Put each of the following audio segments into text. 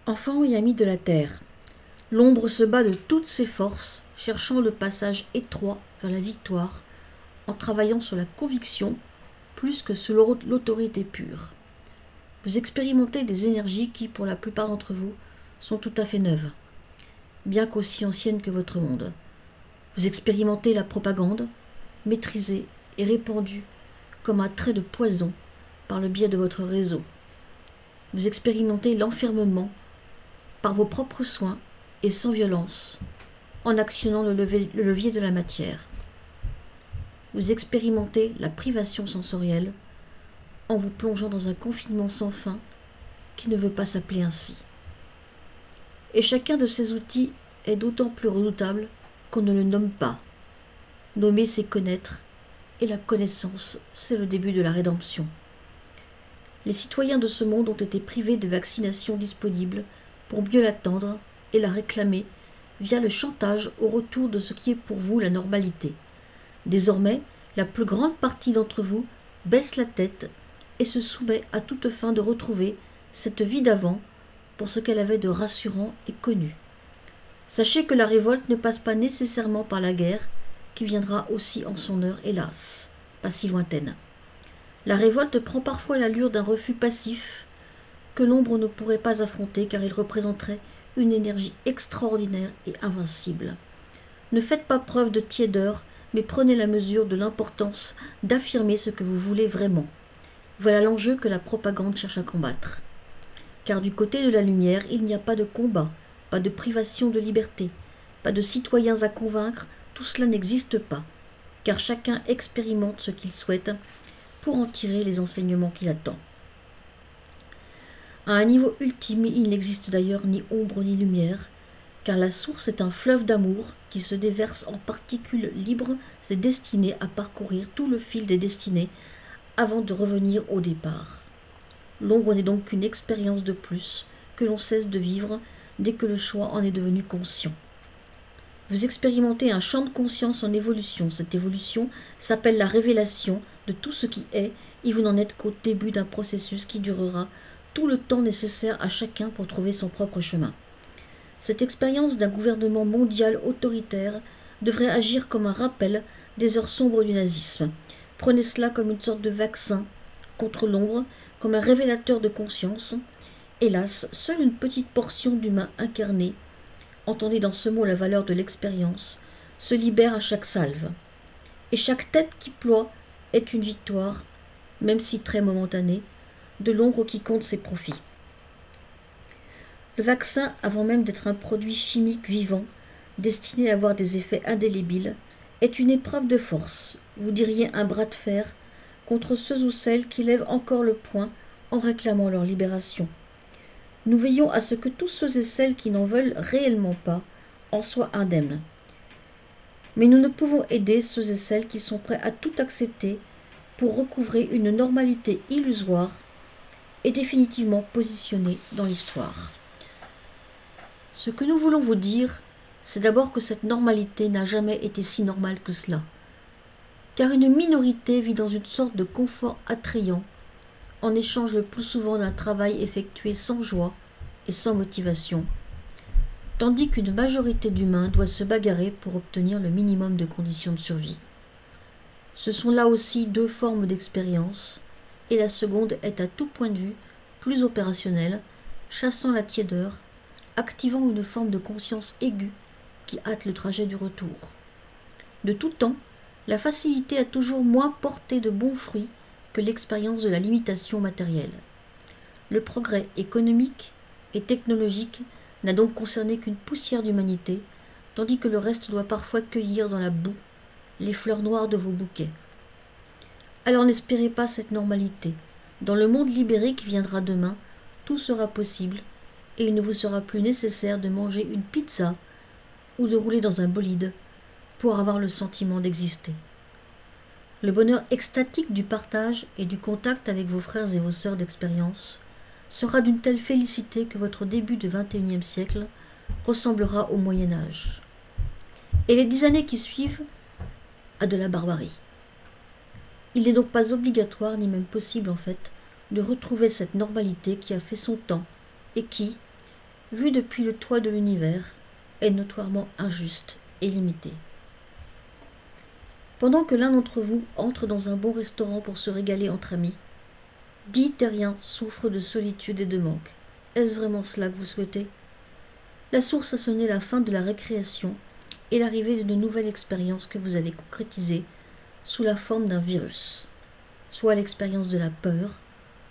Enfants et amis de la terre, l'ombre se bat de toutes ses forces, cherchant le passage étroit vers la victoire, en travaillant sur la conviction plus que sur l'autorité pure. Vous expérimentez des énergies qui, pour la plupart d'entre vous, sont tout à fait neuves, bien qu'aussi anciennes que votre monde. Vous expérimentez la propagande, maîtrisée et répandue comme un trait de poison par le biais de votre réseau. Vous expérimentez l'enfermement par vos propres soins et sans violence, en actionnant le levier de la matière. Vous expérimentez la privation sensorielle en vous plongeant dans un confinement sans fin qui ne veut pas s'appeler ainsi. Et chacun de ces outils est d'autant plus redoutable qu'on ne le nomme pas. Nommer, c'est connaître, et la connaissance, c'est le début de la rédemption. Les citoyens de ce monde ont été privés de vaccinations disponibles pour mieux l'attendre et la réclamer via le chantage au retour de ce qui est pour vous la normalité. Désormais, la plus grande partie d'entre vous baisse la tête et se soumet à toute fin de retrouver cette vie d'avant pour ce qu'elle avait de rassurant et connu. Sachez que la révolte ne passe pas nécessairement par la guerre, qui viendra aussi en son heure, hélas, pas si lointaine. La révolte prend parfois l'allure d'un refus passif que l'ombre ne pourrait pas affronter car il représenterait une énergie extraordinaire et invincible. Ne faites pas preuve de tiédeur, mais prenez la mesure de l'importance d'affirmer ce que vous voulez vraiment. Voilà l'enjeu que la propagande cherche à combattre. Car du côté de la lumière, il n'y a pas de combat, pas de privation de liberté, pas de citoyens à convaincre, tout cela n'existe pas, car chacun expérimente ce qu'il souhaite pour en tirer les enseignements qu'il attend. À un niveau ultime, il n'existe d'ailleurs ni ombre ni lumière, car la source est un fleuve d'amour qui se déverse en particules libres et destinées à parcourir tout le fil des destinées avant de revenir au départ. L'ombre n'est donc qu'une expérience de plus que l'on cesse de vivre dès que le choix en est devenu conscient. Vous expérimentez un champ de conscience en évolution. Cette évolution s'appelle la révélation de tout ce qui est et vous n'en êtes qu'au début d'un processus qui durera tout le temps nécessaire à chacun pour trouver son propre chemin. Cette expérience d'un gouvernement mondial autoritaire devrait agir comme un rappel des heures sombres du nazisme. Prenez cela comme une sorte de vaccin contre l'ombre, comme un révélateur de conscience. Hélas, seule une petite portion d'humain incarné, entendez dans ce mot la valeur de l'expérience, se libère à chaque salve. Et chaque tête qui ploie est une victoire, même si très momentanée, de l'ombre qui compte ses profits. Le vaccin, avant même d'être un produit chimique vivant, destiné à avoir des effets indélébiles, est une épreuve de force, vous diriez un bras de fer, contre ceux ou celles qui lèvent encore le poing en réclamant leur libération. Nous veillons à ce que tous ceux et celles qui n'en veulent réellement pas en soient indemnes. Mais nous ne pouvons aider ceux et celles qui sont prêts à tout accepter pour recouvrer une normalité illusoire et définitivement positionnée dans l'histoire. Ce que nous voulons vous dire, c'est d'abord que cette normalité n'a jamais été si normale que cela, car une minorité vit dans une sorte de confort attrayant, en échange le plus souvent d'un travail effectué sans joie et sans motivation, tandis qu'une majorité d'humains doit se bagarrer pour obtenir le minimum de conditions de survie. Ce sont là aussi deux formes d'expérience, et la seconde est à tout point de vue plus opérationnelle, chassant la tiédeur, activant une forme de conscience aiguë qui hâte le trajet du retour. De tout temps, la facilité a toujours moins porté de bons fruits que l'expérience de la limitation matérielle. Le progrès économique et technologique n'a donc concerné qu'une poussière d'humanité, tandis que le reste doit parfois cueillir dans la boue les fleurs noires de vos bouquets. Alors n'espérez pas cette normalité. Dans le monde libéré qui viendra demain, tout sera possible et il ne vous sera plus nécessaire de manger une pizza ou de rouler dans un bolide pour avoir le sentiment d'exister. Le bonheur extatique du partage et du contact avec vos frères et vos sœurs d'expérience sera d'une telle félicité que votre début du XXIe siècle ressemblera au Moyen Âge. Et les 10 années qui suivent à de la barbarie. Il n'est donc pas obligatoire, ni même possible en fait, de retrouver cette normalité qui a fait son temps et qui, vue depuis le toit de l'univers, est notoirement injuste et limitée. Pendant que l'un d'entre vous entre dans un bon restaurant pour se régaler entre amis, 10 terriens souffrent de solitude et de manque. Est-ce vraiment cela que vous souhaitez? La source a sonné la fin de la récréation et l'arrivée d'une nouvelle expérience que vous avez concrétisée sous la forme d'un virus, soit l'expérience de la peur,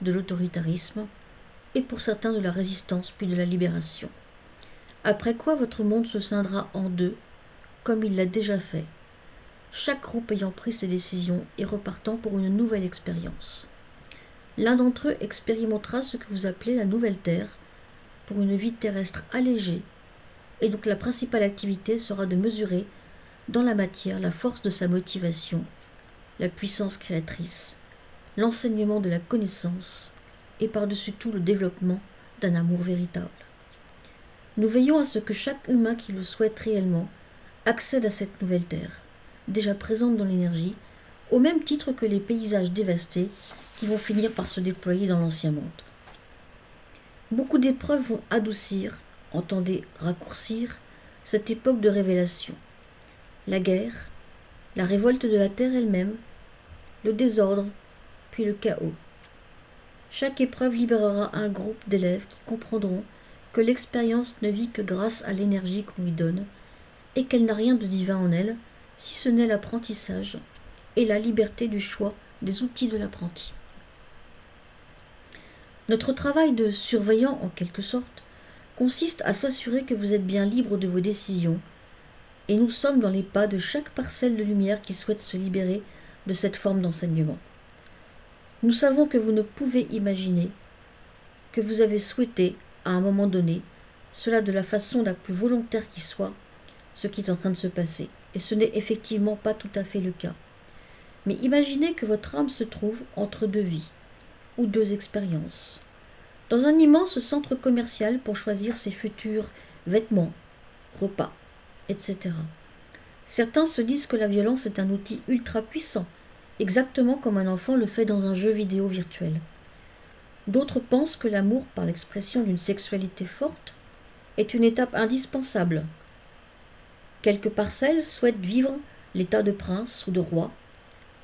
de l'autoritarisme, et pour certains de la résistance puis de la libération. Après quoi votre monde se scindra en deux, comme il l'a déjà fait, chaque groupe ayant pris ses décisions et repartant pour une nouvelle expérience. L'un d'entre eux expérimentera ce que vous appelez la nouvelle Terre, pour une vie terrestre allégée, et donc la principale activité sera de mesurer dans la matière la force de sa motivation, la puissance créatrice, l'enseignement de la connaissance, et par-dessus tout le développement d'un amour véritable. Nous veillons à ce que chaque humain qui le souhaite réellement accède à cette nouvelle terre, déjà présente dans l'énergie, au même titre que les paysages dévastés qui vont finir par se déployer dans l'ancien monde. Beaucoup d'épreuves vont adoucir, entendez raccourcir, cette époque de révélation. La guerre, la révolte de la terre elle-même, le désordre, puis le chaos. Chaque épreuve libérera un groupe d'élèves qui comprendront que l'expérience ne vit que grâce à l'énergie qu'on lui donne et qu'elle n'a rien de divin en elle, si ce n'est l'apprentissage et la liberté du choix des outils de l'apprenti. Notre travail de surveillant, en quelque sorte, consiste à s'assurer que vous êtes bien libre de vos décisions, et nous sommes dans les pas de chaque parcelle de lumière qui souhaite se libérer de cette forme d'enseignement. Nous savons que vous ne pouvez imaginer, que vous avez souhaité, à un moment donné, cela de la façon la plus volontaire qui soit, ce qui est en train de se passer, et ce n'est effectivement pas tout à fait le cas. Mais imaginez que votre âme se trouve entre deux vies, ou deux expériences, dans un immense centre commercial pour choisir ses futurs vêtements, repas, etc. Certains se disent que la violence est un outil ultra puissant, exactement comme un enfant le fait dans un jeu vidéo virtuel. D'autres pensent que l'amour, par l'expression d'une sexualité forte, est une étape indispensable. Quelques parcelles souhaitent vivre l'état de prince ou de roi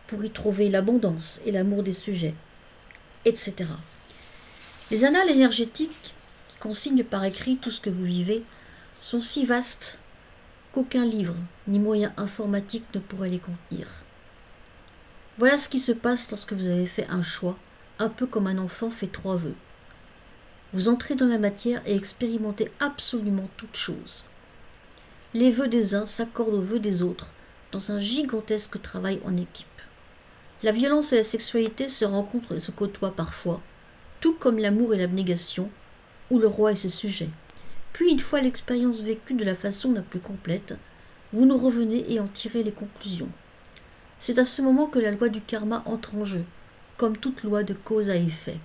pour y trouver l'abondance et l'amour des sujets, etc. Les annales énergétiques, qui consignent par écrit tout ce que vous vivez, sont si vastes qu'aucun livre ni moyen informatique ne pourrait les contenir. Voilà ce qui se passe lorsque vous avez fait un choix, un peu comme un enfant fait 3 vœux. Vous entrez dans la matière et expérimentez absolument toutes choses. Les vœux des uns s'accordent aux vœux des autres dans un gigantesque travail en équipe. La violence et la sexualité se rencontrent et se côtoient parfois, tout comme l'amour et l'abnégation, ou le roi et ses sujets. Puis, une fois l'expérience vécue de la façon la plus complète, vous nous revenez et en tirez les conclusions. C'est à ce moment que la loi du karma entre en jeu, comme toute loi de cause à effet.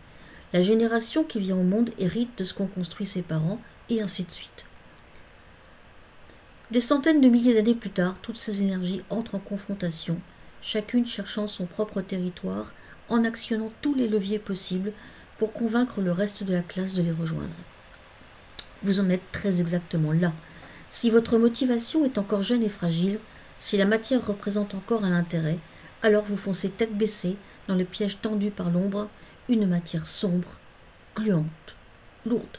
La génération qui vient au monde hérite de ce qu'ont construit ses parents, et ainsi de suite. Des centaines de milliers d'années plus tard, toutes ces énergies entrent en confrontation, chacune cherchant son propre territoire, en actionnant tous les leviers possibles pour convaincre le reste de la classe de les rejoindre. Vous en êtes très exactement là. Si votre motivation est encore jeune et fragile, si la matière représente encore un intérêt, alors vous foncez tête baissée dans le piège tendu par l'ombre, une matière sombre, gluante, lourde.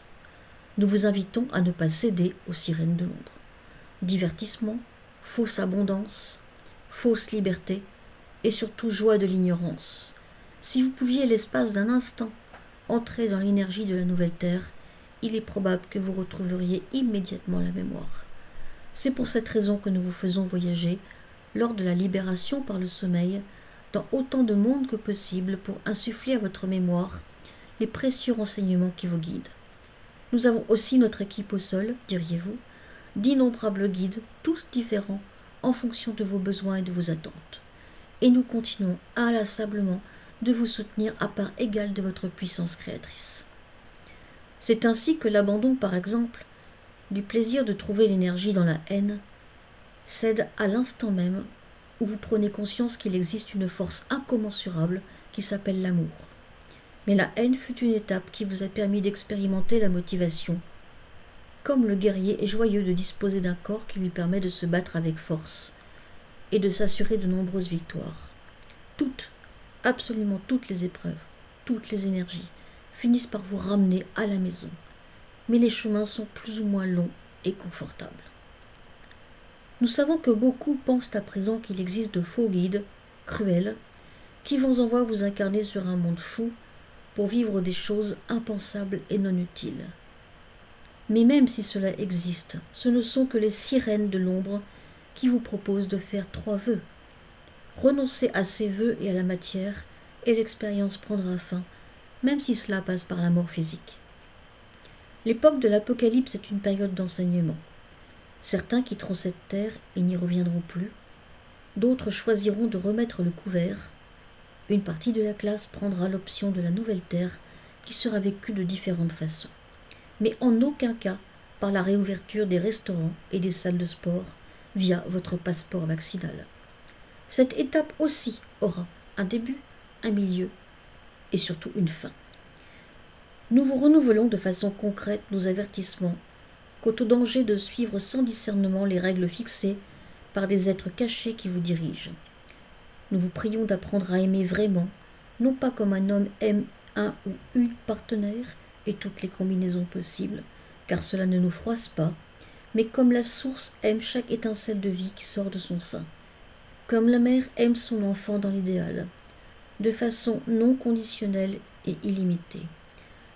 Nous vous invitons à ne pas céder aux sirènes de l'ombre. Divertissement, fausse abondance, fausse liberté, et surtout joie de l'ignorance. Si vous pouviez l'espace d'un instant entrer dans l'énergie de la nouvelle terre, il est probable que vous retrouveriez immédiatement la mémoire. C'est pour cette raison que nous vous faisons voyager, lors de la libération par le sommeil, dans autant de mondes que possible pour insuffler à votre mémoire les précieux renseignements qui vous guident. Nous avons aussi notre équipe au sol, diriez-vous, d'innombrables guides, tous différents, en fonction de vos besoins et de vos attentes. Et nous continuons inlassablement de vous soutenir à part égale de votre puissance créatrice. C'est ainsi que l'abandon, par exemple, du plaisir de trouver l'énergie dans la haine, cède à l'instant même où vous prenez conscience qu'il existe une force incommensurable qui s'appelle l'amour. Mais la haine fut une étape qui vous a permis d'expérimenter la motivation, comme le guerrier est joyeux de disposer d'un corps qui lui permet de se battre avec force et de s'assurer de nombreuses victoires. Toutes, absolument toutes les épreuves, toutes les énergies finissent par vous ramener à la maison, mais les chemins sont plus ou moins longs et confortables. Nous savons que beaucoup pensent à présent qu'il existe de faux guides, cruels, qui vous envoient vous incarner sur un monde fou pour vivre des choses impensables et non utiles. Mais même si cela existe, ce ne sont que les sirènes de l'ombre qui vous proposent de faire 3 vœux. Renoncez à ces vœux et à la matière, et l'expérience prendra fin, même si cela passe par la mort physique. L'époque de l'Apocalypse est une période d'enseignement. Certains quitteront cette terre et n'y reviendront plus. D'autres choisiront de remettre le couvert. Une partie de la classe prendra l'option de la nouvelle terre qui sera vécue de différentes façons. Mais en aucun cas par la réouverture des restaurants et des salles de sport via votre passeport vaccinal. Cette étape aussi aura un début, un milieu et surtout une fin. Nous vous renouvelons de façon concrète nos avertissements quant au danger de suivre sans discernement les règles fixées par des êtres cachés qui vous dirigent. Nous vous prions d'apprendre à aimer vraiment, non pas comme un homme aime un ou une partenaire et toutes les combinaisons possibles, car cela ne nous froisse pas, mais comme la source aime chaque étincelle de vie qui sort de son sein, comme la mère aime son enfant dans l'idéal, de façon non conditionnelle et illimitée.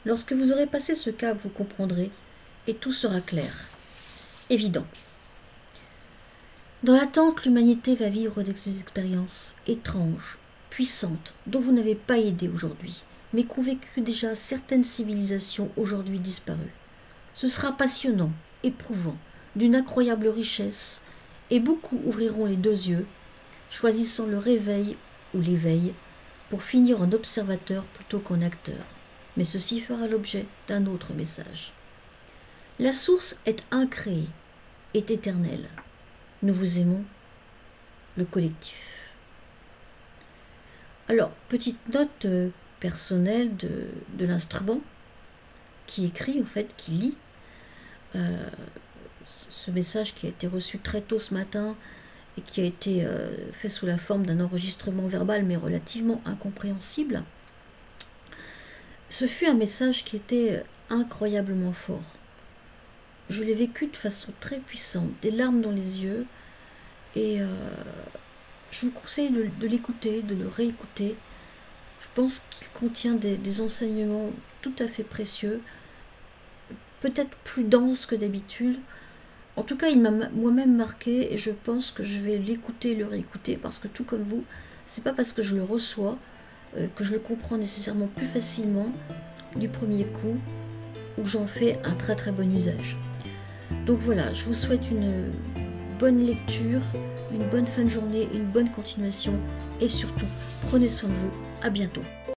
Lorsque vous aurez passé ce cap, vous comprendrez, et tout sera clair, évident. Dans l'attente, l'humanité va vivre des expériences étranges, puissantes, dont vous n'avez pas idée aujourd'hui, mais qu'ont vécu déjà certaines civilisations aujourd'hui disparues. Ce sera passionnant, éprouvant, d'une incroyable richesse, et beaucoup ouvriront les 2 yeux, choisissant le réveil ou l'éveil, pour finir en observateur plutôt qu'en acteur. Mais ceci fera l'objet d'un autre message. La source est incréée, est éternelle. Nous vous aimons, le collectif. Alors, petite note personnelle de l'instrument, qui écrit, en fait, qui lit ce message qui a été reçu très tôt ce matin et qui a été fait sous la forme d'un enregistrement verbal, mais relativement incompréhensible. Ce fut un message qui était incroyablement fort. Je l'ai vécu de façon très puissante, des larmes dans les yeux, et je vous conseille de l'écouter, de le réécouter. Je pense qu'il contient des enseignements tout à fait précieux, peut-être plus denses que d'habitude. En tout cas, il m'a moi-même marqué, et je pense que je vais l'écouter et le réécouter, parce que tout comme vous, c'est pas parce que je le reçois que je le comprends nécessairement plus facilement du premier coup, ou j'en fais un très très bon usage. Donc voilà, je vous souhaite une bonne lecture, une bonne fin de journée, une bonne continuation, et surtout, prenez soin de vous. À bientôt.